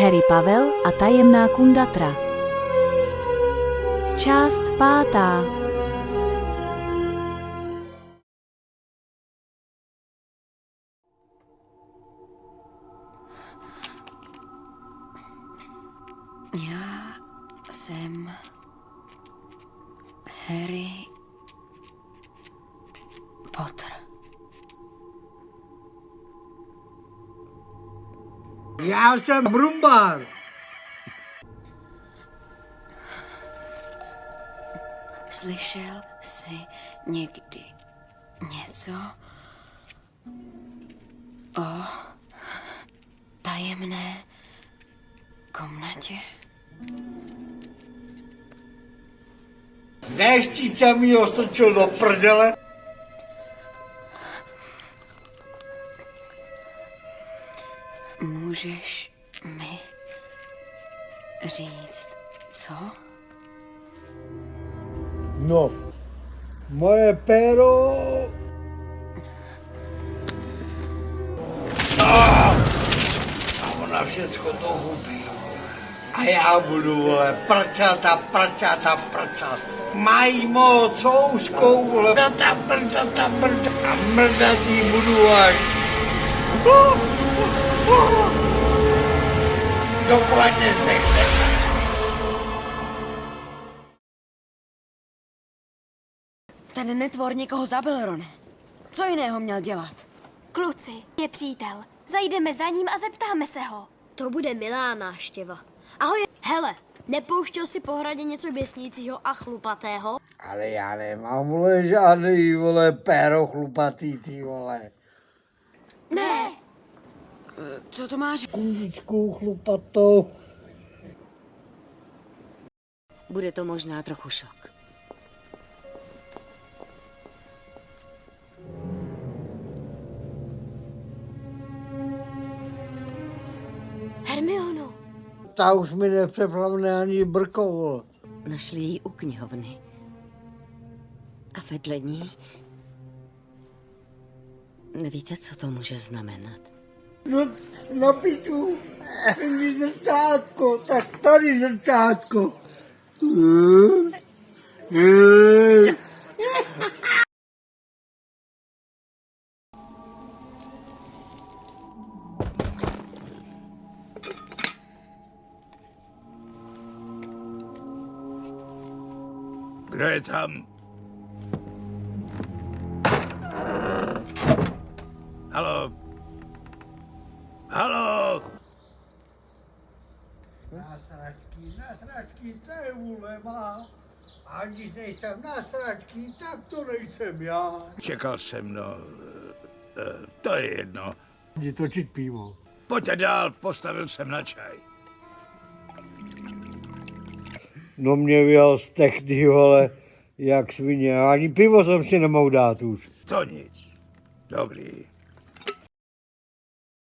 Harry Pavel a tajemná kundatra. Část 5. Já jsem Harry Potter. Já jsem Brumbar. Slyšel jsi někdy něco o tajemné komnatě? Déštíce mi ho strčil do prdele. Můžeš mi říct, co? No, moje péro... A ona všecko to hubí. A já budu, vole, prčata. Mají moc souskou, vole, brda. A mrdat jí budu až. Dokladně se. Ten netvor někoho zabil, Rone. Co jiného měl dělat? Kluci, je přítel. Zajdeme za ním a zeptáme se ho. To bude milá návštěva. Ahoj. Hele, nepouštěl si po hradě něco běsnícího a chlupatého? Ale já nemám, vole, žádný, vole, péro chlupatý, ty vole. Ne. Co to máš? Kůžičku chlupatou. Bude to možná trochu šok. Hermiono. Ta už mi nepřeplavne ani brkou, vole. Našli ji u knihovny. A vedle ní... Nevíte, co to může znamenat? No, na piču, není zrcátko, tak tady zrcátko. Kdo je tam? Haló? Haló? Nasračky, to je vůle má. A když nejsem nasračky, tak to nejsem já. Čekal jsem, no. To je jedno. Jdi točit pivo. Pojďte dál, postavil jsem na čaj. No mě vyjel stek, ty vole, jak svině. Ani pivo jsem si nemohl dát už. To nic. Dobrý.